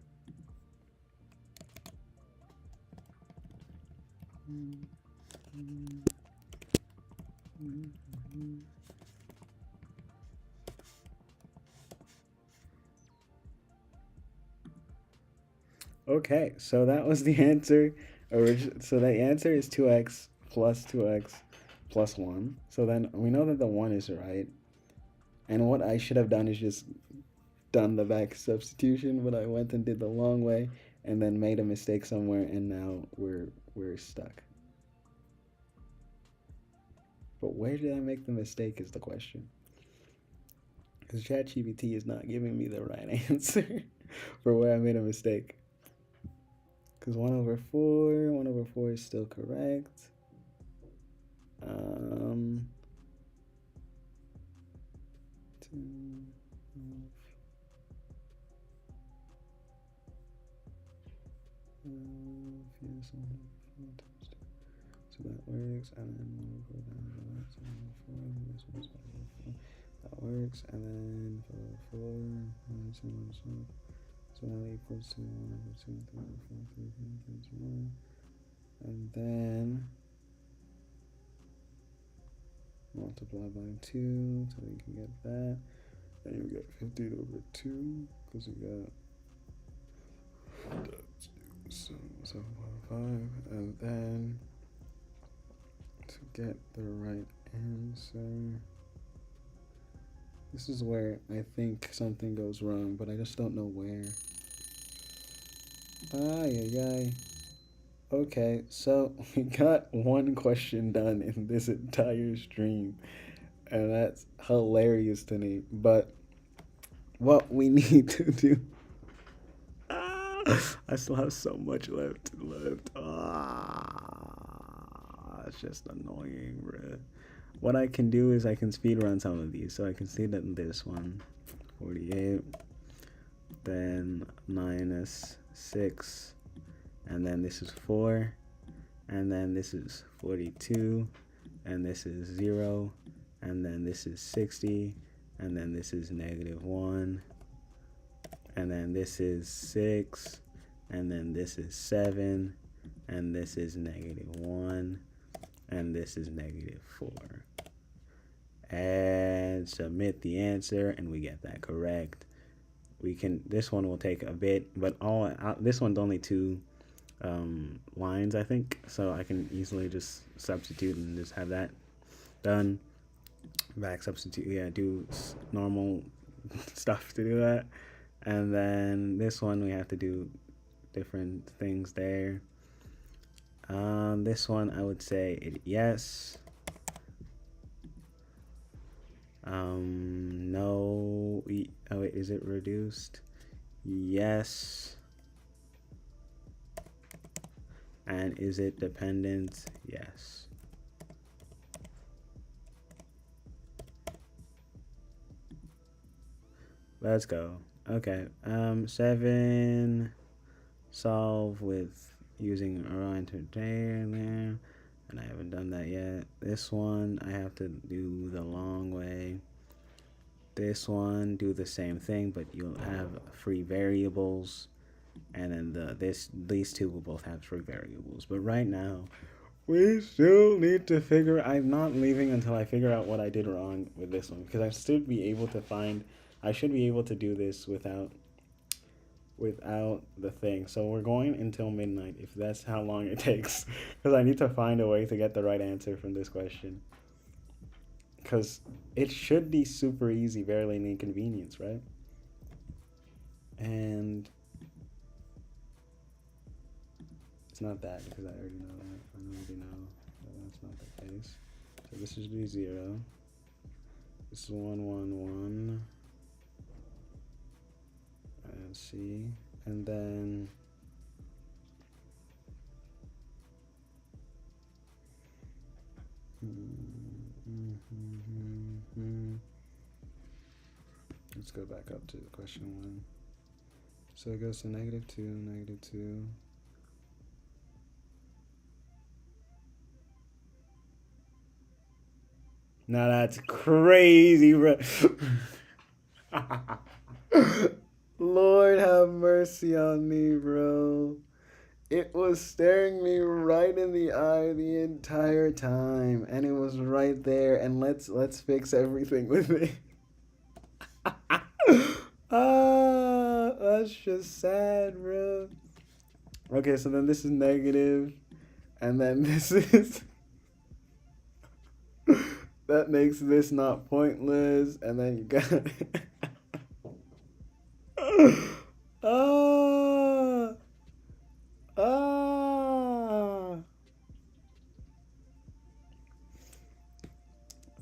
Okay, so that was the answer. So the answer is 2x plus 2x plus 1. So then we know that the 1 is right. And what I should have done is just done the back substitution, but I went and did the long way and then made a mistake somewhere, and now we're stuck. But where did I make the mistake is the question. Because ChatGPT is not giving me the right answer for where I made a mistake. Because 1 over 4 is still correct. So that works, and then 1 over 4 down to that, so 1 over 4, and this one's 5 over 4. That works. And then 4 minus 1, so that equals to 1 over 2, 3, 4, 3, 3, 3, 1. And then multiply by 2 so we can get that. And you get 15 over 2 because we got 7.5. And then to get the right answer, this is where I think something goes wrong, but I just don't know where. Ay. Okay, so we got one question done in this entire stream, and that's hilarious to me. But what we need to do. I still have so much left. It's just annoying, bruh. What I can do is I can speed run some of these. So I can see that this one, 48, then minus 6, and then this is 4, and then this is 42, and this is 0, and then this is 60, and then this is -1, and then this is 6, and then this is 7, and this is -1, and this is -4. And submit the answer, and we get that correct. We can, this one will take a bit, but this one's only 2 lines, I think, so I can easily just substitute and just have that done. Back substitute, yeah, do normal stuff to do that. And then this one we have to do different things there. This one I would say yes. No. Oh wait, is it reduced? Yes. And is it dependent? Yes. Let's go. Okay. 7. Solve with using oriented there, and I haven't done that yet. This one I have to do the long way. This one do the same thing, but you'll have free variables, and then these two will both have free variables. But right now, we still need to figure. I'm not leaving until I figure out what I did wrong with this one, because I should be able to do this without the thing. So we're going until midnight, if that's how long it takes, because I need to find a way to get the right answer from this question, because it should be super easy, barely an inconvenience, right? And it's not that, because I already know that. I already know that that's not the case. So this should be 0. This is 1, 1, 1. And C, and then let's go back up to question 1. So it goes to -2, -2. Now that's crazy, bro. Lord have mercy on me, bro. It was staring me right in the eye the entire time, and it was right there, and let's fix everything with it. That's just sad, bro. Okay, so then this is negative, and then this is that makes this not pointless, and then you got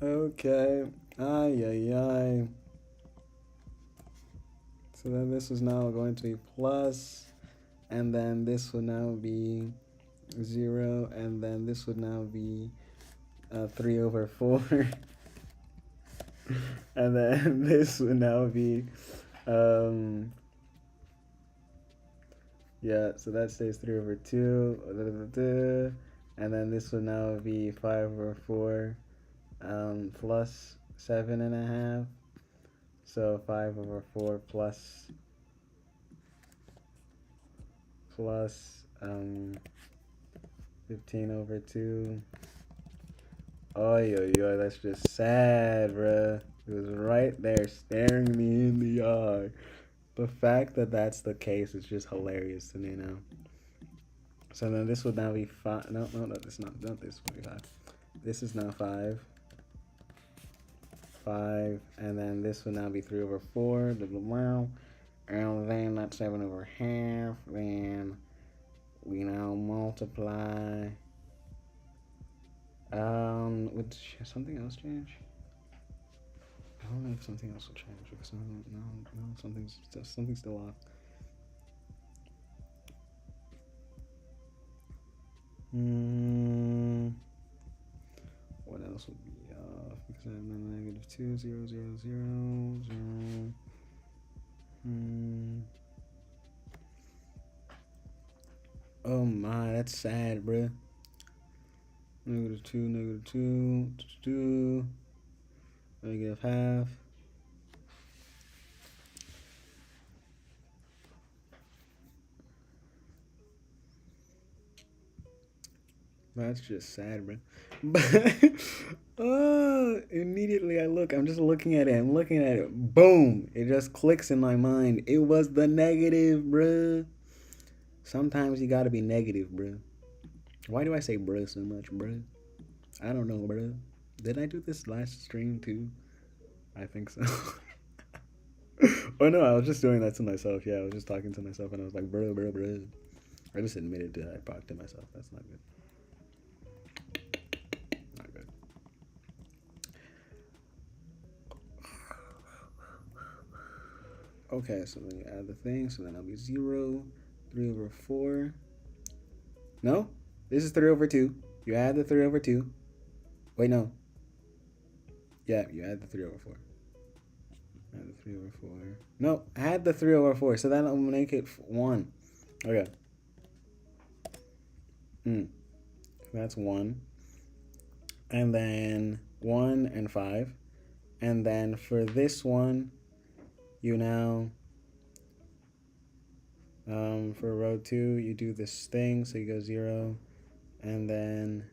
Okay. Ay. So then this is now going to be plus, and then this would now be 0, and then this would now be 3 over 4. And then this would now be yeah, so that stays 3 over 2, and then this would now be 5 over 4 plus 7.5. So 5 over 4 plus 15 over 2. Oy, oy, oy, that's just sad, bruh. It was right there staring me in the eye. The fact that that's the case is just hilarious to me now. So then this would now be 5. No, this not this would be 5. This is now 5. 5, and then this would now be 3 over 4. Blah, blah, blah. And then that's 7 over half. Then we now multiply. Would something else change? I don't know if something else will change because no, something's still off. What else would be off? Because I have -2, 0, 0, 0, 0. Oh my, that's sad, bruh. -2, -2, -half. That's just sad, bro. But immediately I'm just looking at it. Boom! It just clicks in my mind. It was the negative, bruh. Sometimes you gotta be negative, bruh. Why do I say bruh so much, bruh? I don't know, bruh. Did I do this last stream too? I think so. Oh no, I was just doing that to myself. Yeah, I was just talking to myself and I was like, bruh. I just admitted that I talked to myself. That's not good. Not good. Okay, so then you add the thing, so then I'll be 0, 3 over 4. No? This is 3 over 2. You add the 3 over 2. Wait, no. Yeah, you add the 3 over 4. Add the 3 over 4. No, add the 3 over 4, so that'll make it 1. Okay. That's 1. And then 1 and 5. And then for this one, you now, for row 2, you do this thing, so you go 0, and then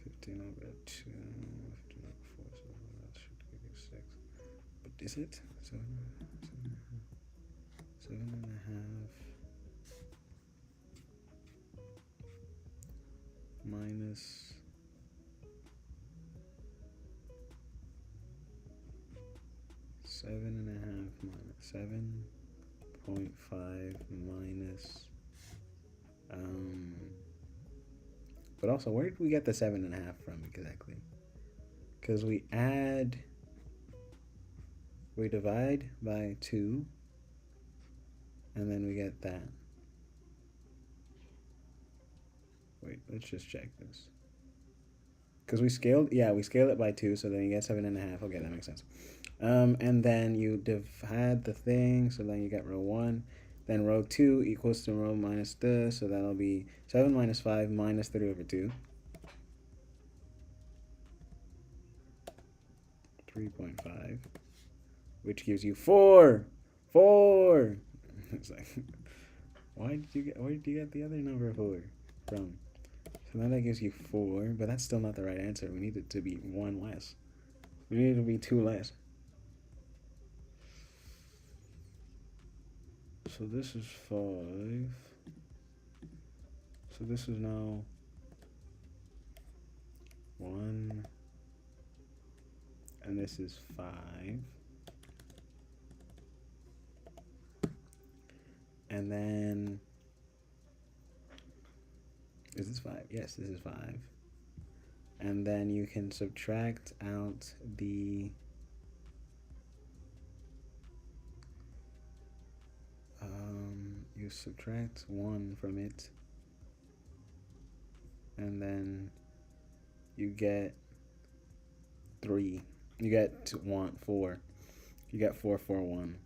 15 over 2, 15 over 4, so that should give you 6. But is it? 7.5 minus 7.5 minus 7.5 minus but also where did we get the 7.5 from exactly? Because we divide by 2 and then we get that. Wait, let's just check this. Because we scaled it by 2, so then you get 7.5. Okay, that makes sense. And then you divide the thing, so then you get row 1. Then row 2 equals to row minus this, so that'll be 7 minus 5 minus 3 over 2. 3.5, which gives you 4. 4. It's like, where did you get the other number 4 from? So now that gives you 4, but that's still not the right answer. We need it to be 1 less. We need it to be 2 less. So this is 5. So this is now 1. And this is 5. And then, is this 5? Yes, this is 5. And then you can subtract out the you subtract 1 from it, and then you get 3. You get 4. You get 4, 4, 1.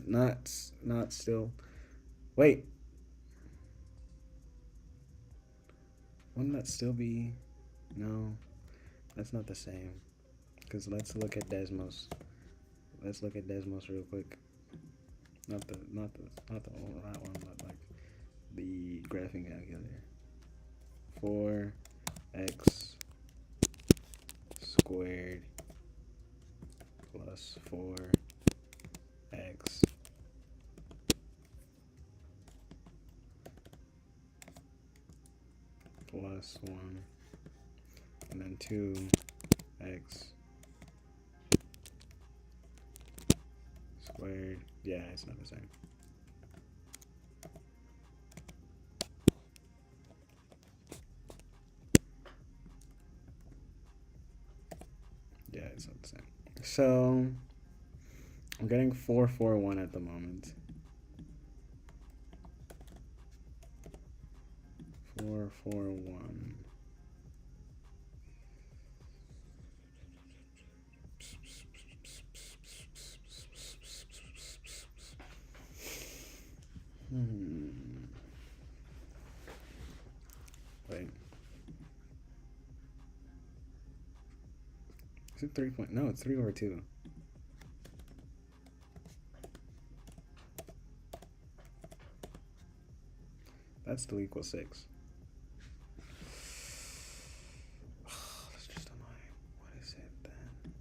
Not still. Wait. Wouldn't that still be? No. That's not the same. Because let's look at Desmos. Let's look at Desmos real quick. Not the old that one, but like the graphing calculator. 4x squared plus 4x plus 1, and then 2x squared. Yeah, it's not the same. Yeah, it's not the same. So I'm getting 441 at the moment. 441. Wait. Is it 3 point? No, it's 3 over 2. That still equals 6. That's just annoying. What is it then?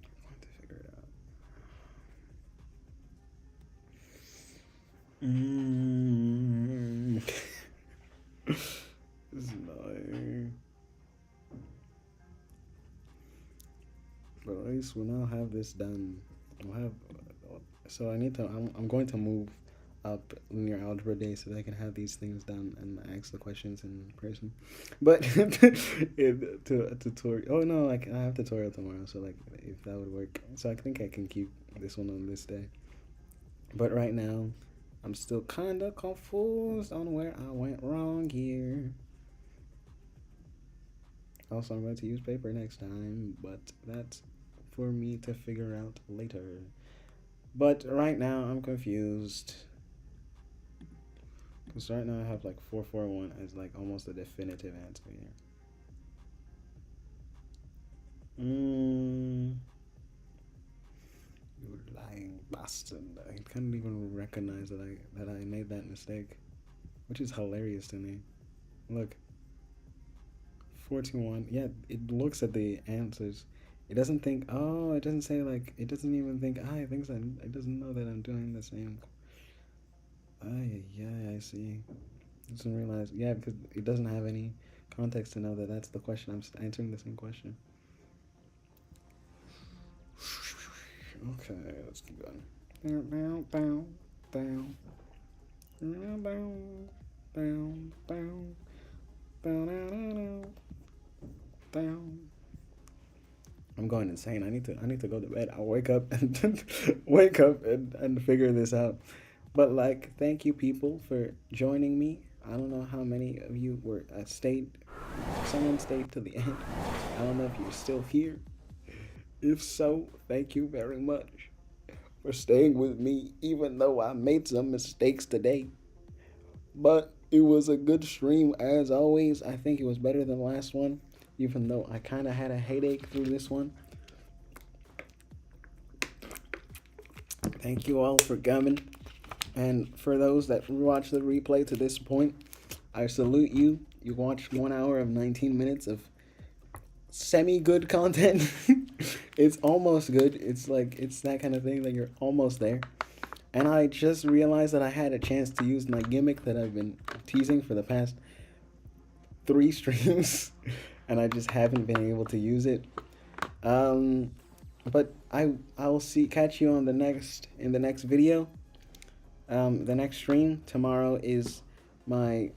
I'm going to figure it out. This is annoying. But at least we'll now have this done. We'll have. So I need to. I'm going to move up linear algebra day so that I can have these things done and ask the questions in person. But to a tutorial. Oh no, like I have tutorial tomorrow, so like if that would work. So I think I can keep this one on this day. But right now, I'm still kind of confused on where I went wrong here. Also, I'm going to use paper next time, but that's for me to figure out later. But right now, I'm confused. Because right now, I have like 441 as like almost a definitive answer here. You lying bastard. I couldn't even recognize that I made that mistake, which is hilarious to me. Look. 421. Yeah, it looks at the answers. It doesn't think, oh, it doesn't say like, it doesn't even think, it thinks it doesn't know that I'm doing the same. Yeah, I see. It doesn't realize, yeah, because it doesn't have any context to know that that's the question. I'm answering the same question. Okay, let's keep going. I'm going insane. I need to go to bed. I'll wake up and and figure this out. But like, thank you people for joining me. I don't know how many of you were someone stayed to the end. I don't know if you're still here. If so, thank you very much for staying with me, even though I made some mistakes today. But it was a good stream as always. I think it was better than the last one, even though I kind of had a headache through this one. Thank you all for coming. And for those that watch the replay to this point, I salute you. You watched 1 hour of 19 minutes of semi-good content. It's almost good. It's like, it's that kind of thing that you're almost there. And I just realized that I had a chance to use my gimmick that I've been teasing for the past 3 streams, and I just haven't been able to use it. But I'll catch you on in the next video. The next stream tomorrow is my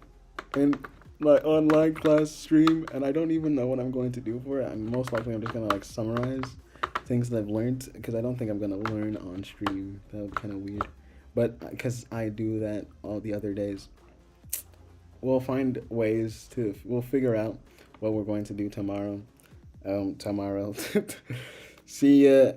online class stream, and I don't even know what I'm going to do for it. I'm just gonna like summarize things that I've learned, because I don't think I'm gonna learn on stream. That would be kind of weird, but because I do that all the other days, we'll figure out what we're going to do tomorrow. See ya.